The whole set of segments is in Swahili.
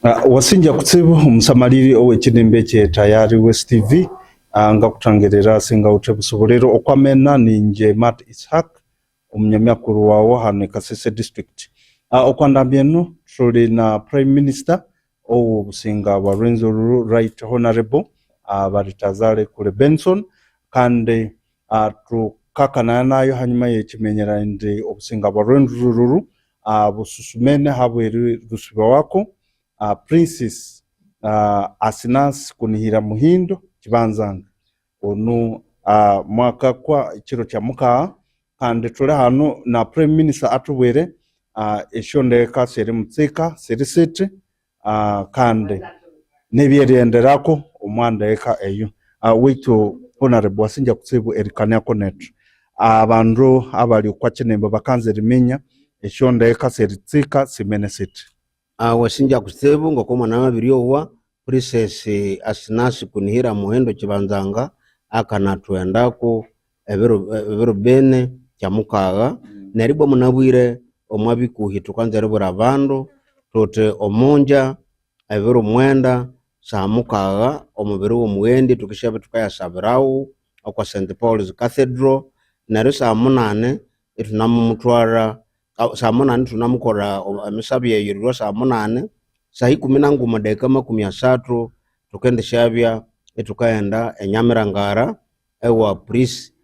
Wasinja kutsibu umusamaliri ow'ekinimba ekye Tayari West TV nga kutangerera singa utebusobolero okwamena ninje Matt Ishaq omunyamyakuru wawo hano Kasese district. Okwandambye no tuli na Prime Minister obusinga bwa Rwenzururu Right Honorable Baritazare Kule Benson kandi tukakana nayo hanyuma yekimenyera ndi obusinga bwa Rwenzururu bususumene habweri rusiba wako Princess Asinas Kunihira Muhindo kibanzanga onu mwaka kwa kiro kya muka kandi tuli hano na Prime Minister atubwere eshondeka seri mutsika seri city kandi nebyerenderako omwandeka eyo wito honorable Wasinja kutsibu erikanya connect abandu abali kwa kinembe bakanze rimenya eshondeka seri tsika simene city. Wasinja kutsibu ngoko mwana mabiryowa Princess Asinas Kunihira Muhindo kibanzanga akanatwendako ebiro bene kya mukaga neribwa munabwire omwabikuhi tukanze ribura abandu tote omonja ebiro mwenda sa mukaga omubiri w'omwendi tukishabe tukayasabirawo okwa St Paul's Cathedral nero sa munane itunamumutwara sa munane tunamukora emisabi yeyirirwa sa munane sa 10:30 tukende shabya etukaenda enyamirangara ewa priest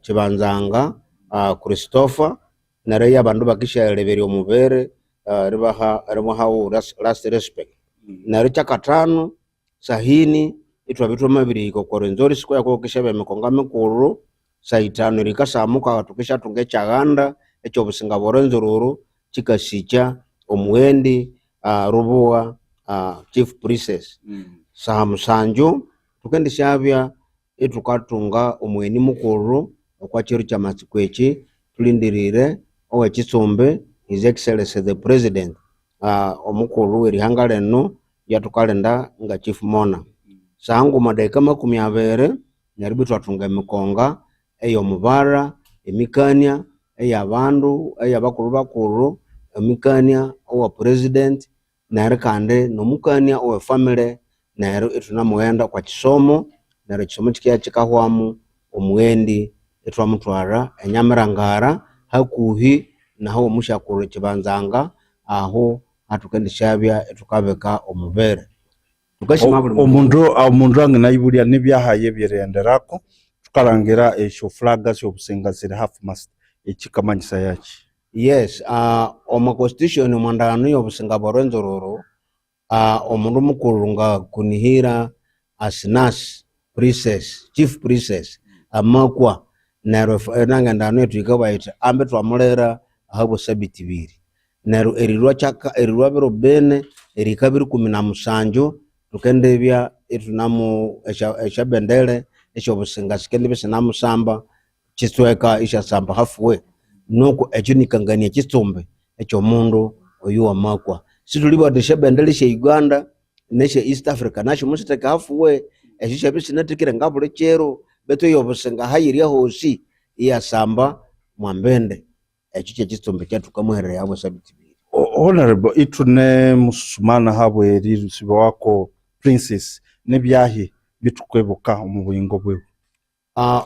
kibanzanga Christopher nare yabandu bakisharebere omubere ribaha last respect nare kyakatano sahini itwabitwa mabiri ko Rwenzori square ko kishabe emikonga mikuru sa 5 rikasamuka tukisha tunge kyaganda ekyo businga bwa Rwenzururu kikasicha omwendi rubuwa chief princess sa musanju tukende shabya etukatunga omweni mukuru okwa kiro kya matsikwechi tulindirire owe Kisumbe His Excellency the President omukuru werihanga leno yatukalenda nga chief mona sangu madaika 20 nyaribu twatunga emikonga eyo mubara emikania eyabandu eyabakuru bakuru emikania owa president nare kande nomukania owe family nero etunamuenda kwa kisomo nero kisomo kikia kikahwamu omwendi etwamutwara enyamirangara hakuhi naho mushakuru kibanzanga aho hatukende shabya etukabeka omubere omundu anginayiburya nebyahaye byerenderako tukarangira esho flaga sho businga ziri half mast ekikamanyisa yaki. Yes, omu constitution mwandano yobusinga bwa Rwenzururu omundu mukuru nga Kunihira Asinas Princess Chief Princess amakwa nero nanga ndano etuika baita ambe twamulera ahabo sabiti biri nero erirwa biro bene erikabiri 17 tukendebya etunamu eshabendele esho businga sikende bisinamu samba kisweka isha samba halfway nuko ekyo nikangania Kisumbe ekyo mundu oyu amakwa situliba deshabendele she Uganda neshe East Africa nasho musiteka halfway ekyo shabisinatikire ngabule chero beto yobusinga hayirya hosi iyasamba mwambende ekyo kye Kisumbe kyatukamuherera yabo sabiti biri. Honorable itune musumana habweri rusiba wako Princess nebyahi bitukwebuka omubuyingo bwe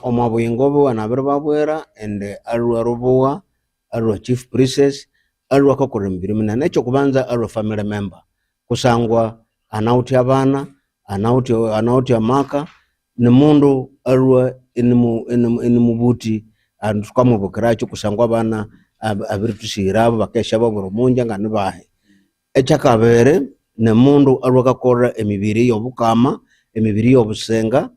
omubuyingo bwe anabiro babwera ende alwa rubuwa alwa Chief Princess alwa kakore mbiri minane ekyo kubanza alwa family member kusangwa anauti abana anauti amaka ni mundu alwa inimubuti tukamubukira cyo kusangwa abana abiritushirabo bakesha baburo munja ngani bahe ekyakabere ne mundu alwa kakora emibiri yobukama emibiri yobusenga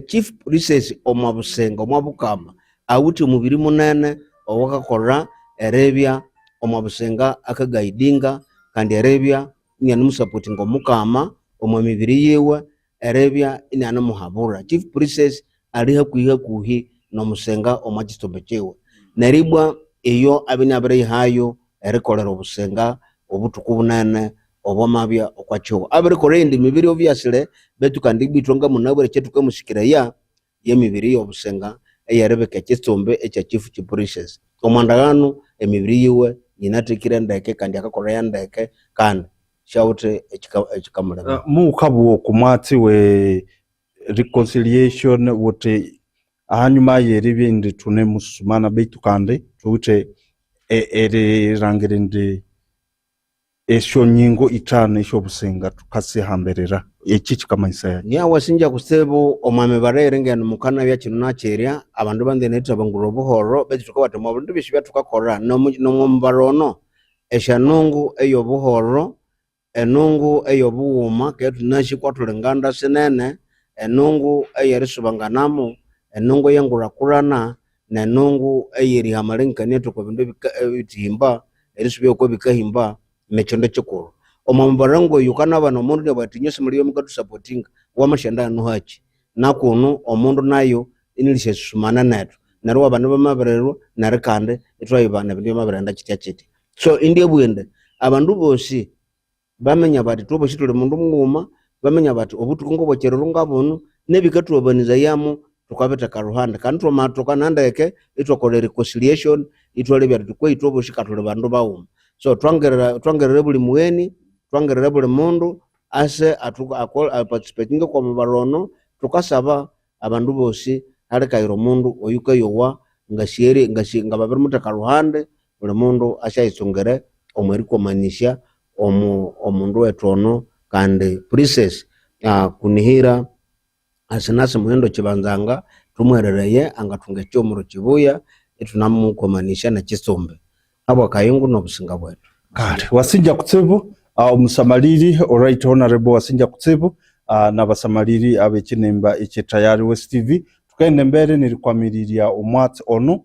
Chief Princess omabusenga omwabukama awuti omubiri munene owakakora erebya omabusenga akagaidinga kandi erebya nyani musupporting omukama omwemibiri yewe erebya inana muhabura Chief Princess aliha kuhi no musenga omwa Kisumbe kyewe neribwa eyo abinabere hayo erikolera obusenga obutuku bunene obwamabya okwakyo abirikolera indi mibiri obviously betu kandi bitonga munabere kyetukamushikiraya yemibiri yobusenga eyarebeka Kisumbe ekya Chief Princess omwandagano emibiri yewe yinatekire ndeke kandi akakolera ndeke kandi shaute echikamulema. Mukabuo kumwati we reconciliation wote ahanyuma yeri bindi tune musumana beitu kandi tuute ere rangire ndi esho nyingo itano esho busenga tukase hamberera eki kikamanyisa ya nya wasinja kusebo omwame barere ngene mukana bya kinu nacherya abandu bande neta banguro buhoro betu tukabate mu bintu bishibya tukakora no mumbarono eshanungu eyo buhoro enungu eyo buwuma ketu nashi kwatulenganda senene enungu eyerisubanganamu enungu yengurakurana nenungu eyeri hamalinkane tuko bintu bitimba erisubye ko bikahimba mechondo chikuru omambarango yukana bano mundu nabatinyose muri mukatu supporting wamashanda nuhachi nakunu omundu nayo inilishe sumana netu narwa bana bamaberero narikande itwayibana bintu bamaberenda kitya kiti so indie bwende abandu bosi bamenya bati tubo shitule mundu nguma bamenya bati obutukungo bocherero ngabunu nebikatu obaniza yamu tukabeta karuhanda kantu matoka nandeke itwakole reconciliation itwale bya tukwe itobo shikatule bandu bawuma so twangerera buli muweni twangerera buli mundu ase participating kwa mubarono tukasaba abandu bosi halikairo mundu oyuka yowa ngashiri ngashinga babiri mutaka ruhande buli mundu ashayitsongere omweri komanisha omundu wetono kandi princess kunihira asinase muhendo kibanzanga tumwerereye angatunga cyomuro kibuya itunamukomanisha na kisombe abo kayungu no businga bwetu kale wasinja kutsibu omusamaliri alright honorable wasinja kutsibu n'abasamaliri abekinemba ekyetayari West TV tukende mbere nirikwamiriria omwatsi ono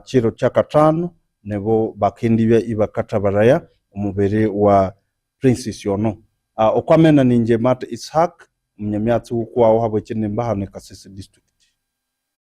kiro kyakatano nebo bakindibya ibakatabaraya omubere wa princess ono okwamena ninje Mata Ishak munyamyatsi ukwawo habwe kinemba hane Kasese district.